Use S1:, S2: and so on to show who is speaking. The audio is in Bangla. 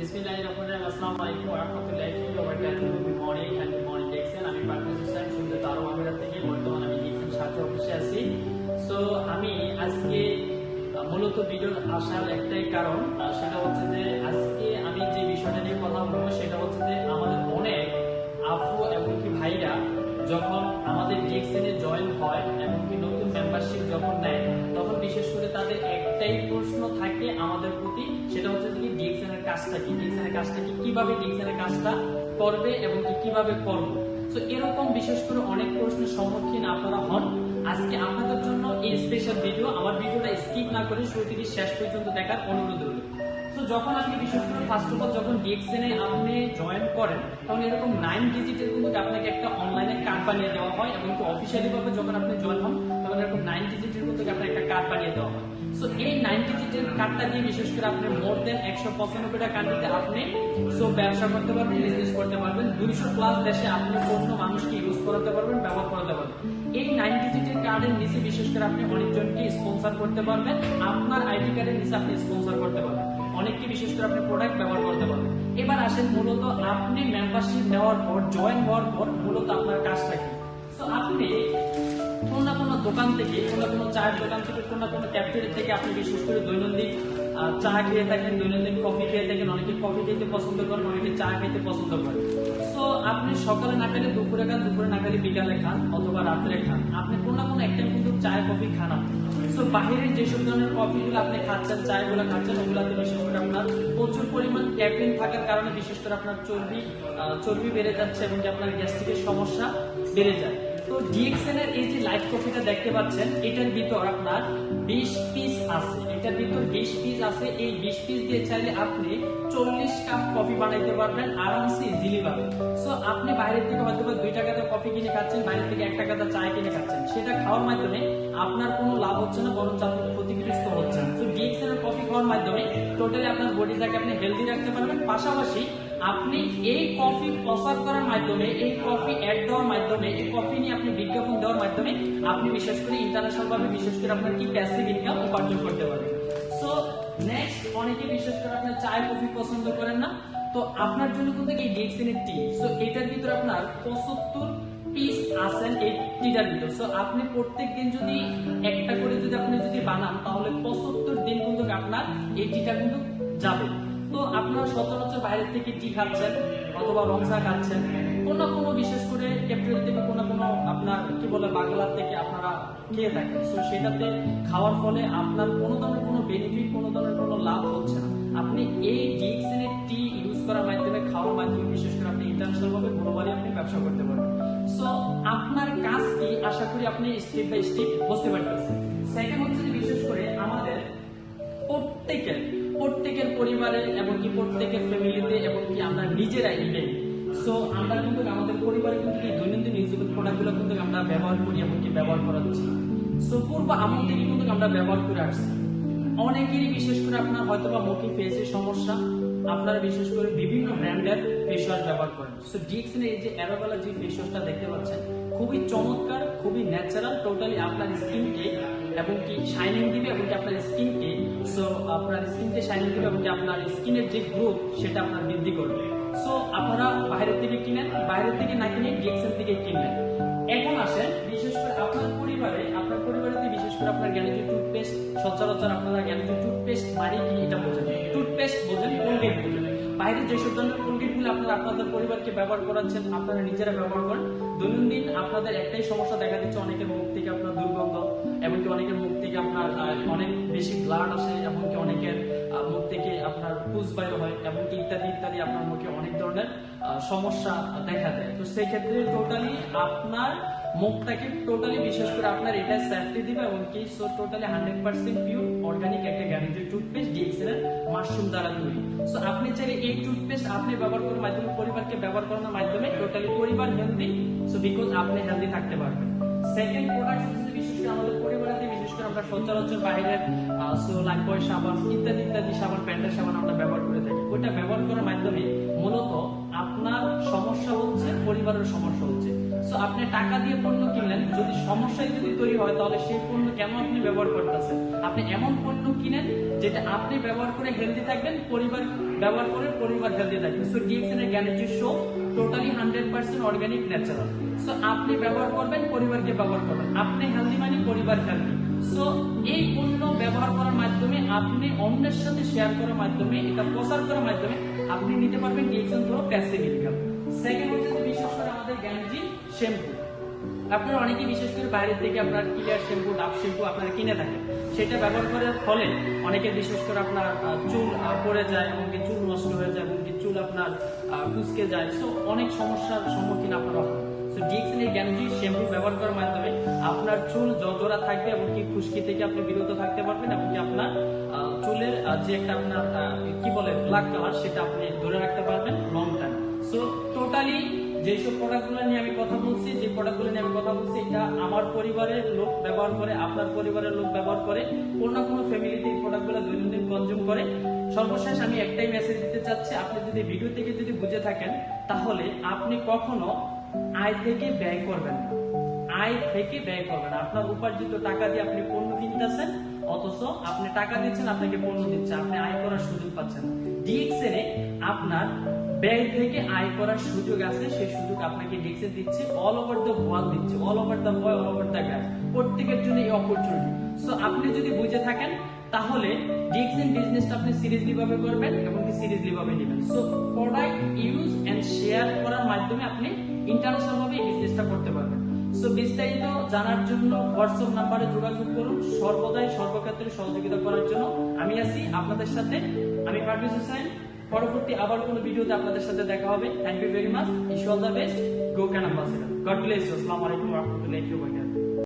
S1: বিসমিল্লাহিররহমানিররহিম। আসসালামু আলাইকুম ওয়া রাহমাতুল্লাহি ওয়া বারাকাতুহু। গুড মর্নিং দেখছেন। আমি পারভেজ হোসেন সুন্দর আরব আমিরাত থেকে। বর্তমানে আমি দেখছেন সাথে অফিসে আছি। সো আমি আজকে মূলত ভিডিও আসার একটাই কারণ, সেটা হচ্ছে যে আজকে আমি যে বিষয়টা নিয়ে কথা বলবো সেটা হচ্ছে যে আমাদের অনেক আপু এবং কি ভাইরা যখন আমাদের ডিএক্সএনে জয়েন হয় এবং কি নতুন মেম্বারশিপ যখন নেয়, তখন বিশেষ করে তাদের একটাই প্রশ্ন থাকে আমাদের প্রতি, সেটা হচ্ছে যে ডিএক্সএন এর কাজটা কি, ডিএক্সএন এর কাজটা কি, কিভাবে ডিএক্সএন এর কাজটা করবে এবং কি কিভাবে করবে। তো এরকম বিশেষ করে অনেক প্রশ্নের সম্মুখীন আপনারা হন। আজকে আপনাদের জন্য এই স্পেশাল ভিডিও। আমার ভিডিওটা স্কিপ না করে শুরু থেকে শেষ পর্যন্ত দেখার অনুরোধ রইল। তো যখন আপনি বিশেষ করে ফার্স্ট অফ অল যখন ডিএক্সএন এ আপনি জয়েন করেন, তখন এরকম 9 ডিজিটের কিন্তু আপনাকে একটা অনলাইনে কার্ড বানিয়ে দেওয়া হয় এবং কি অফিশিয়ালি ভাবে যখন আপনি জয়েন হন তখন এরকম 9 ডিজিটের কিন্তু আপনাকে একটা কার্ড বানিয়ে দেওয়া হয়। সো এই 9 ডিজিটের কার্ডটা দিয়ে বিশেষ করে আপনি মোর দেন 195টা কান্ট্রিতে আপনি ব্যবসা করতে পারবেন, বিজনেস করতে পারবেন। 200 প্লাস দেশে আপনি অন্য মানুষকে ইউজ করাতে পারবেন, ব্যবহার করাতে পারবেন। এই 9 ডিজিটের কার্ডের নিচে বিশেষ করে আপনি অনেকজনকে স্পন্সর করতে পারবেন। আপনার আইডি কার্ডের নিচে আপনি স্পন্সর করতে পারবেন, অনেককে বিশেষ করে আপনি প্রোডাক্ট ব্যবহার করতে পারবেন। এবার আসেন মূলত আপনি মেম্বারশিপ নেওয়ার পর, জয়েন হওয়ার পর মূলত আপনার কাজটা কি। তো আপনি কোন না কোনো দোকান থেকে, কোন না কোনো চায়ের দোকান থেকে, কোন না কোনো ক্যাফেটেরিয়া থেকে আপনি বিশেষ করে দৈনন্দিন চা খেয়ে থাকেন, দৈনন্দিন কফি খেয়ে থাকেন। অনেকে কফি খেতে পছন্দ করেন, অনেকে চা খেতে পছন্দ করেন। তো আপনি সকালে না খেলে দুপুরে খান, দুপুরে না খেলে বিকালে খান অথবা রাত্রে খান, আপনি কোন না কোনো একটা কিন্তু চায় কফি খান আপনি। তো বাহিরের যেসব ধরনের কফিগুলো আপনি খাচ্ছেন, চায়গুলো খাচ্ছেন, ওগুলাতে বিশেষ করে আপনার প্রচুর পরিমাণ ক্যাফিন থাকার কারণে বিশেষ করে আপনার চর্বি বেড়ে যাচ্ছে এবং আপনার গ্যাস্ট্রিকের সমস্যা বেড়ে যায়। তো ডিএক্সএন এর এই যে লাইট কফিটা দেখতে পাচ্ছেন, এটার ভিতর আপনার 20 পিস আছে। এটার ভিতর 20 পিস আছে। এই 20 পিস দিয়ে চাইলে আপনি 40 কাপ কফি বানাইতে পারবেন আরামসে, ইজিলি ভাবে। সো আপনি বাইরে থেকে হয়তো 2 টাকাতে কফি কিনে খাচ্ছেন, বাইরে থেকে 1 টাকাতে চা কিনে খাচ্ছেন, সেটা খাওয়ার মাধ্যমে আপনার কোনো লাভ হচ্ছে না, বরঞ্চ আপনি ক্ষতিগ্রস্ত হচ্ছেন। তো ডিএক্সএন এর কফি খাওয়ার মাধ্যমে টোটালি আপনার বডিটাকে আপনি হেলদি রাখতে পারবেন। পাশাপাশি আপনি এই কফি প্রচার করার মাধ্যমে, এই কফি অ্যাড দেওয়ার মাধ্যমে, এই কফি নিয়ে আপনি বিজ্ঞাপন দেওয়ার মাধ্যমে আপনি বিশেষ করে ইন্টারন্যাশনাল ভাবে বিশেষ করে আপনার কি প্যাসিভ ইনকাম উপার্জন করতে পারবেন। সো নেক্সট, অনেকে বিশেষ করে আপনার চায় কফি পছন্দ করেন না, তো আপনার জন্য কিন্তু এই ডিএক্সএন এর টি। সো এটার ভিতরে আপনার 75 পিস আছেন এই টিটার ভিতর। সো আপনি প্রত্যেকদিন যদি একটা করে যদি বানান, তাহলে 75 দিন কিন্তু আপনার এই টিটা কিন্তু যাবে। তো আপনারা সচরাচর বাইরে থেকে টি খাচ্ছেন অথবা রংসা খাচ্ছেন, কোনো বিশেষ করে ক্যাফেটেরিয়া থেকে কোনো আপনার কি বলে বাংলার থেকে আপনারা খেয়ে থাকেন। সো সেটাতে খাওয়ার ফলে আপনার কোনো ধরনের কোনো বেনিফিট, কোনো ধরনের কোনো লাভ হচ্ছে না। আপনি এই ডিএক্সএন এর টি ইউজ করার মাধ্যমে, খাওয়ার মাধ্যমে বিশেষ করে আপনি ইন্টারন্যাশনাল ভাবে গ্লোবালি আপনি ব্যবসা করতে পারবেন। সো আপনার কাজ কি, আশা করি আপনি স্টেপ বাই স্টেপ বুঝতে পারতেছেন। সেকেন্ড হচ্ছে যে বিশেষ করে আমাদের প্রত্যেকের পরিবারে এবং কি প্রত্যেকের ফ্যামিলিতে এবং কি আমরা নিজেরাই ইভেন, সো আমরা কিন্তু আমাদের পরিবারে কিন্তু এই দৈনন্দিন ইউজেবল প্রোডাক্টগুলো কিন্তু আমরা ব্যবহার করি এবং কি ব্যবহার করাচ্ছি। সো পূর্ব আমল থেকে কিন্তু আমরা ব্যবহার করে আসছি। অনেকেরই বিশেষ করে আপনার হয়তোবা মুখে ফেসের সমস্যা, আপনারা বিশেষ করে বিভিন্ন ব্র্যান্ডের ফেস ওয়াশ ব্যবহার করেন। সো ডিএক্সএন এই যে অ্যারোভেলা যে ফেস ওয়াশটা দেখতে পাচ্ছেন, খুবই চমৎকার, খুবই ন্যাচারাল, টোটালি আপনার স্কিনকে এবং কি শাইনিং দিবে এবং কি আপনার স্কিনকে, সো আপনার স্কিনকে শাইনিং দিবে এবং কি আপনার স্কিনের যে গ্রোথ সেটা আপনার বৃদ্ধি করবে। সো আপনারা বাইরের থেকে কিনেন, বাইরের থেকে না কিনে ডিএক্সএন থেকে কিনবেন। এখন আসেন বিশেষ করে আপনার পরিবারে বিশেষ করে আপনার গ্যানেজো টুথপেস্ট, সচরাচর আপনারা গ্যানেজো টুথপেস্ট মানে কি এটা বোঝেন, টুথপেস্ট বোঝেন, কোলগেট বোঝেন। বাইরে যেসব ধরনের কোলগেট গুলো আপনারা আপনাদের পরিবারকে ব্যবহার করাচ্ছেন, আপনারা নিজেরা ব্যবহার করেন। দৈনন্দিন আপনাদের একটাই সমস্যা দেখা দিচ্ছে, অনেকের মুখ থেকে আপনার দুর্গন্ধ, এমনকি অনেকের মুখ থেকে আপনার অনেক বেশি ব্লাড আসে, এমনকি অনেকের মুখ থেকে আপনার পুজ বাইর হয়, এমনকি ইত্যাদি ইত্যাদি আপনার মুখে অনেক ধরনের সমস্যা দেখা দেয়। তো সেই ক্ষেত্রে টোটালি আপনার মুখটাকে টোটালি বিশেষ করে আপনার এটা সেফটি দিবে এবং কি সো টোটালি 100% পিওর অর্গানিক একটা গ্যানেজো টুথপেস্ট ডিএক্সএন এর মাশরুম দ্বারা তৈরি। সো আপনি চাইলে এই টুথপেস্ট আপনি ব্যবহার করার মাধ্যমে, পরিবারকে ব্যবহার করানোর মাধ্যমে টোটালি পরিবার হেলদি, সো বিকজ আপনি হেলদি থাকতে পারবেন। সেকেন্ড প্রোডাক্ট হচ্ছে বিশেষ করে আমাদের পরিবারেতে বিশেষ করে আমরা সচরাচর বাইরের সো লাইফবয় সাবান ইত্যাদি ইত্যাদি সাবান, প্যান্টের সাবান আমরা ব্যবহার করে থাকি। ওইটা ব্যবহার করার মাধ্যমে মূলত আপনার সমস্যা হচ্ছে, পরিবারের সমস্যা হচ্ছে। সো আপনি টাকা দিয়ে পণ্য কিনলেন, যদি সমস্যাই যদি তৈরি হয় তাহলে সেই পণ্য কেন আপনি ব্যবহার করতেছেন? আপনি এমন পণ্য কিনেন যেটা আপনি ব্যবহার করে হেলদি থাকবেন, পরিবার ব্যবহার করে পরিবার হেলদি থাকবে। সো ডিএক্সএন এর guarantee show totally 100% organic natural. So আপনি ব্যবহার করবেন, পরিবারকে ব্যবহার করবেন, আপনি হেলদি মানে পরিবার হেলদি। সো এই পণ্য ব্যবহার করার মাধ্যমে আপনি অন্যের সাথে শেয়ার করার মাধ্যমে, এটা প্রচার করার মাধ্যমে আপনি নিতে পারবেন DXN pro passive income. Second হচ্ছে যে বিশেষ করে আমাদের গ্যারান্টি শ্যাম্পু। আপনারা অনেকেই বিশেষ করে বাইরে থেকে আপনার ক্লিয়ার শ্যাম্পু, ডাব শ্যাম্পু আপনারা কিনে থাকেন, সেটা ব্যবহার করার ফলে অনেকের বিশেষ করে আপনার চুল পড়ে যায়, এমনকি চুল নষ্ট হয়ে যায়, এমনকি চুল আপনার কুচকে যায়। সো অনেক সমস্যার সম্মুখীন আপনারা হন। সো ডিএক্সএন এর গ্যারান্টি শ্যাম্পু ব্যবহার করার মাধ্যমে আপনার চুল জোড়া থাকবে, এমনকি খুশকি থেকে আপনি বিরত থাকতে পারবেন, এমনকি আপনার চুলের যে একটা আপনার কি বলে ব্ল্যাক কালার, সেটা আপনি ধরে রাখতে পারবেন লং টাইম। সো টোটালি যেসব প্রোডাক্টগুলো নিয়ে আমি কথা বলছি, যে প্রোডাক্টগুলো নিয়ে আমি কথা বলছি, এটা আমার পরিবারের লোক ব্যবহার করে, আপনার পরিবারের লোক ব্যবহার করে, কোনো না কোনো ফ্যামিলিতে এই প্রোডাক্টগুলো দৈনন্দিন কনজিউম করে। সর্বশেষ আমি একটাই মেসেজ দিতে চাচ্ছি, আপনি যদি ভিডিও থেকে যদি বুঝে থাকেন, তাহলে আপনি কখনো আয় থেকে ব্যয় করবেন না। আয় থেকে ব্যয় করবেন। আপনার উপার্জিত টাকা দিয়ে আপনি পণ্য কিনতেছেন, অথচ আপনি টাকা দিচ্ছেন, আপনাকে পণ্য দিচ্ছে, আপনি আয় করার সুযোগ পাচ্ছেন। ডিএক্সএন এ আপনার ব্যয় থেকে আয় করার সুযোগ আছে, সেই সুযোগ আপনাকে ডিএক্সএন দিচ্ছে, অল ওভার দ্য ওয়ার্ল্ড দিচ্ছে, all over the boy, all over the gas, প্রত্যেকের জন্য এই অপরচুনিটি। সো আপনি যদি বুঝে থাকেন, তাহলে ডিএক্সএন বিজনেসটা আপনি সিরিয়াসলি ভাবে করবেন এবং কি সিরিয়াসলি ভাবে নেবেন। So product use and share করার মাধ্যমে আপনি ইন্টারন্যাশনাল ভাবে এই বিজনেসটা করতে পারবেন। সো বিস্তারিত জানার জন্য হোয়াটসঅ্যাপ নাম্বারে যোগাযোগ করুন। সর্বদাই সর্বক্ষেত্রে সহযোগিতা করার জন্য আমি আছি আপনাদের সাথে। আমি পারভেজ হোসেন। পরবর্তী আবার কোনো ভিডিওতে আপনাদের সাথে দেখা হবে। Thank you very much. Wish all the best. Go can ambassador. God bless you. আসসালামু আলাইকুম ওয়া রাহমাতুল্লাহি ওয়া বারাকাতুহু।